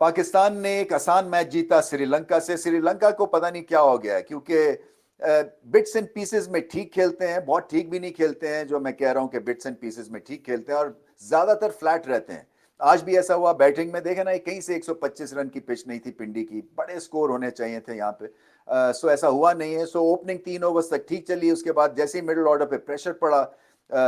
पाकिस्तान ने एक आसान मैच जीता श्रीलंका से। श्रीलंका को पता नहीं क्या हो गया है, क्योंकि बिट्स एंड पीसेस में ठीक खेलते हैं, बहुत ठीक भी नहीं खेलते हैं। जो मैं कह रहा हूं कि बिट्स एंड पीसेस में ठीक खेलते हैं और ज्यादातर फ्लैट रहते हैं। आज भी ऐसा हुआ बैटिंग में, देखे ना, कहीं से 125 रन की पिच नहीं थी पिंडी की, बड़े स्कोर होने चाहिए थे यहाँ पे। सो ऐसा हुआ नहीं है। सो ओपनिंग 3 ओवर्स तक ठीक चली, उसके बाद जैसे ही मिडिल ऑर्डर पे प्रेशर पड़ा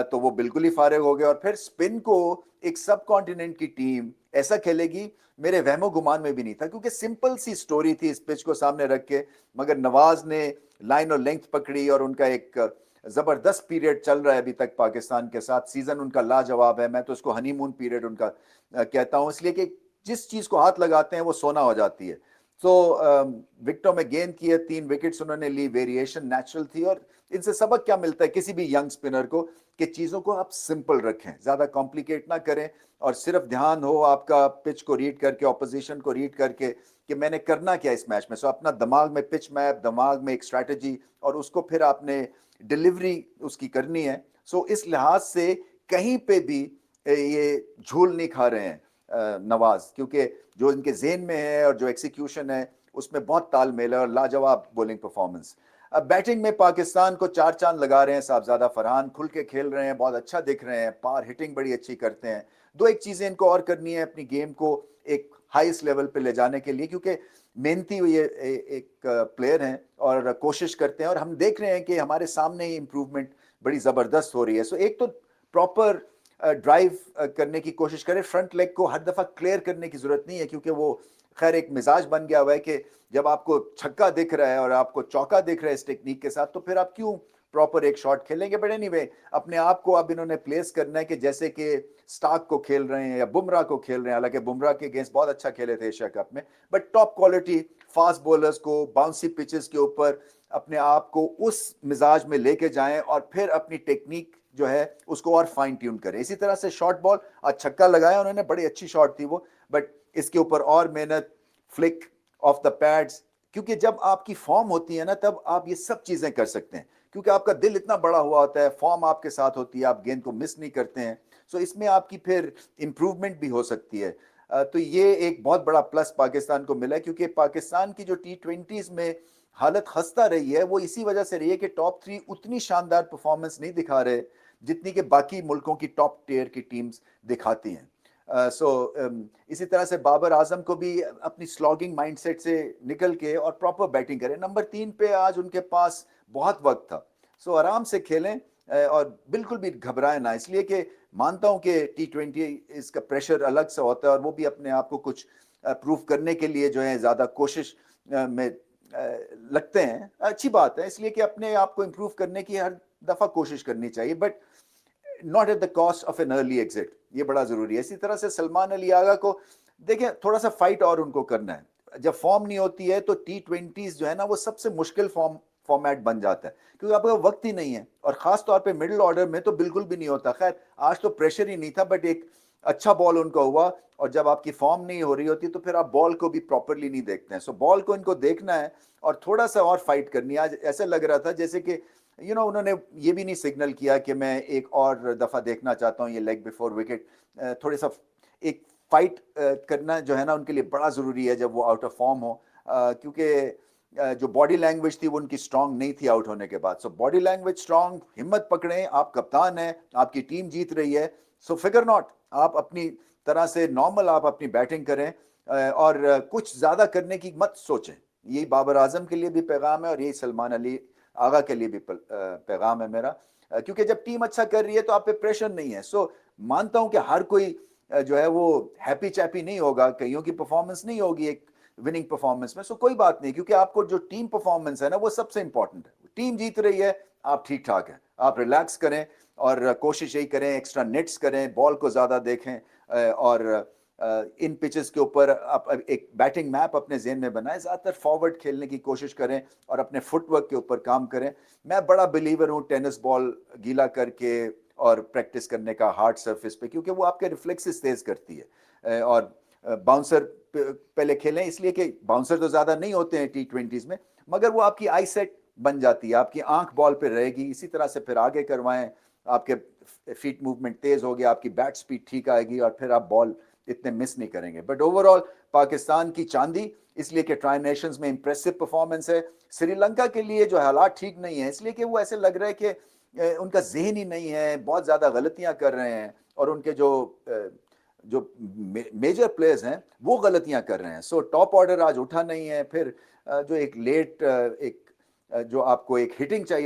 तो वो बिल्कुल ही फारिग हो गए। और फिर स्पिन को एक सब कॉन्टिनेंट की टीम ऐसा खेलेगी, मेरे वहमो गुमान में भी नहीं था, क्योंकि सिंपल सी स्टोरी थी इस पिच को सामने रख के। मगर नवाज ने लाइन और लेंथ पकड़ी और उनका एक जबरदस्त पीरियड चल रहा है अभी तक पाकिस्तान के साथ। सीजन उनका लाजवाब है, मैं तो उसको हनीमून पीरियड उनका कहता हूं, इसलिए कि जिस चीज को हाथ लगाते हैं वो सोना हो जाती है। तो विकेटों में गेंद किए, 3 विकेट्स उन्होंने ली, वेरिएशन नेचुरल थी। और इनसे सबक क्या मिलता है किसी भी यंग स्पिनर को, कि चीजों को आप सिंपल रखें, ज्यादा कॉम्प्लिकेट ना करें, और सिर्फ ध्यान हो आपका पिच को रीड करके, ऑपोजिशन को रीड करके कि मैंने करना क्या इस मैच में। सो अपना दिमाग में पिच मैप, दिमाग में एक स्ट्रैटेजी, और उसको फिर आपने डिलीवरी उसकी करनी है। सो इस लिहाज से कहीं पे भी ये झूल नहीं खा रहे हैं नवाज, क्योंकि जो इनके जेन में है और जो एक्सिक्यूशन है उसमें बहुत तालमेल है और लाजवाब बॉलिंग परफॉर्मेंस। अब बैटिंग में पाकिस्तान को 4 चांद लगा रहे हैं साहबजादा फरहान, खुल के खेल रहे हैं, बहुत अच्छा दिख रहे हैं, पार हिटिंग बड़ी अच्छी करते हैं। दो एक चीजें इनको और करनी है अपनी गेम को एक हाईएस्ट लेवल पे ले जाने के लिए, क्योंकि मेहनती ये एक प्लेयर हैं और कोशिश करते हैं, और हम देख रहे हैं कि हमारे सामने ही इंप्रूवमेंट बड़ी जबरदस्त हो रही है। सो एक तो प्रॉपर ड्राइव करने की कोशिश करें, फ्रंट लेग को हर दफा क्लियर करने की जरूरत नहीं है, क्योंकि वो खैर एक मिजाज बन गया हुआ है कि जब आपको छक्का दिख रहा है और आपको चौका दिख रहा है इस टेक्निक के साथ, तो फिर आप क्यों प्रॉपर एक शॉट खेलेंगे। बट एनीवे, अपने आप को अब इन्होंने प्लेस करना है कि जैसे कि स्टार्क को खेल रहे हैं या बुमराह को खेल रहे हैं। हालांकि बुमराह के अगेंस्ट बहुत अच्छा खेले थे एशिया कप में, but top quality fast bowlers को बाउंसी पिचेस के ऊपर अपने आप को उस मिजाज में लेके जाएं और फिर अपनी टेक्निक जो है उसको और फाइन ट्यून करें। इसी तरह से शॉर्ट बॉल, आज छक्का लगाया उन्होंने, बड़ी अच्छी शॉट थी वो, बट इसके ऊपर और मेहनत, फ्लिक ऑफ द पैड्स, क्योंकि जब आपकी फॉर्म होती है ना तब आप ये सब चीजें कर सकते हैं, क्योंकि आपका दिल इतना बड़ा हुआ होता है, फॉर्म आपके साथ होती है, आप गेंद को मिस नहीं करते हैं। सो इसमें आपकी फिर इंप्रूवमेंट भी हो सकती है। तो ये एक बहुत बड़ा प्लस पाकिस्तान को मिला है, क्योंकि पाकिस्तान की जो T20s में हालत खस्ता रही है वो इसी वजह से रही है कि टॉप 3 उतनी शानदार परफॉर्मेंस नहीं दिखा रहे जितनी कि बाकी मुल्कों की टॉप टियर की टीम्स दिखाती हैं। इसी तरह से बाबर आजम को भी अपनी स्लॉगिंग माइंडसेट से निकल के और प्रॉपर बैटिंग करें। नंबर 3 पे आज उनके पास बहुत वक्त था, सो आराम से खेलें और बिल्कुल भी घबराएं ना, इसलिए कि मानता हूं कि T20 इसका प्रेशर अलग से होता है और वो भी अपने आप को कुछ प्रूव करने के लिए जो है ज्यादा कोशिश में लगते हैं। अच्छी बात है, इसलिए कि अपने आप को इम्प्रूव करने की हर दफा कोशिश करनी चाहिए, but not at the cost of an early exit, ये बड़ा जरूरी है। इसी तरह से सलमान अली आगा को देखें, थोड़ा सा फाइट और उनको करना है। जब फॉर्म नहीं होती है तो T20s जो है ना वो सबसे मुश्किल फॉर्मेट बन जाता है, क्योंकि आपका वक्त ही नहीं है, और खास तौर पे मिडिल ऑर्डर में तो बिल्कुल भी नहीं होता। खैर आज तो प्रेशर ही नहीं था, बट एक अच्छा बॉल उनका हुआ, और जब आपकी फॉर्म नहीं हो रही होती तो फिर आप बॉल को भी प्रॉपरली नहीं देखते हैं। सो बॉल को इनको देखना है और थोड़ा सा और फाइट करनी है। आज ऐसा लग रहा था जैसे कि उन्होंने ये भी नहीं सिग्नल किया कि मैं एक और दफा देखना चाहता हूँ ये लेग बिफोर विकेट। थोड़ा सा एक फाइट करना जो है ना उनके लिए बड़ा जरूरी है जब वो आउट ऑफ फॉर्म हो, क्योंकि जो बॉडी लैंग्वेज थी वो उनकी स्ट्रांग नहीं थी आउट होने के बाद। सो बॉडी लैंग्वेज स्ट्रांग, हिम्मत पकड़ें, आप कप्तान हैं, आपकी टीम जीत रही है, सो फिगर नॉट, आप अपनी तरह से नॉर्मल आप अपनी बैटिंग करें और कुछ ज्यादा करने की मत सोचें। यही बाबर आजम के लिए भी पैगाम है और यही सलमान अली आगा के लिए भी पैगाम है मेरा, क्योंकि जब टीम अच्छा कर रही है तो आप पे प्रेशर नहीं है। सो मानता हूं कि हर कोई जो है वो हैप्पी चैपी नहीं होगा, कईयों की परफॉर्मेंस नहीं होगी एक विनिंग परफॉर्मेंस में, सो कोई बात नहीं, क्योंकि आपको जो टीम परफॉर्मेंस है ना वो सबसे इंपॉर्टेंट है। टीम जीत रही है, आप ठीक ठाक हैं, आप रिलैक्स करें और कोशिश यही करें, एक्स्ट्रा नेट्स करें, बॉल को ज्यादा देखें, और इन पिचेस के ऊपर आप एक बैटिंग मैप अपने जेहन में बनाएं, ज्यादातर फॉरवर्ड खेलने की कोशिश करें और अपने फुटवर्क के ऊपर काम करें। मैं बड़ा बिलीवर हूं टेनिस बॉल गीला करके और प्रैक्टिस करने का हार्ड सरफेस पे, क्योंकि वो आपके रिफ्लेक्सेस तेज करती है। और बाउंसर पहले खेलें, इसलिए कि बाउंसर तो ज्यादा नहीं होते हैं T20s में, मगर वो आपकी आई सेट बन जाती है, आपकी आंख बॉल पे रहेगी। इसी तरह से फिर आगे करवाएं, आपके फीट मूवमेंट तेज हो गया, आपकी बैट स्पीड ठीक आएगी और फिर आप बॉल اتنے مس نہیں کریں گے. بٹ اوور آل پاکستان کی چاندی اس لیے کہ ٹرائی نیشنز میں امپریسو پرفارمنس ہے. سری لنکا کے لیے جو حالات ٹھیک نہیں ہیں اس لیے کہ وہ ایسے لگ رہا ہے کہ ان کا ذہن ہی نہیں ہے, بہت زیادہ غلطیاں کر رہے ہیں, اور ان کے جو میجر پلیئرز ہیں وہ غلطیاں کر رہے ہیں. سو ٹاپ آرڈر آج اٹھا نہیں ہے. پھر جو ایک لیٹ ایک جو آپ کو ایک ہٹنگ چاہیے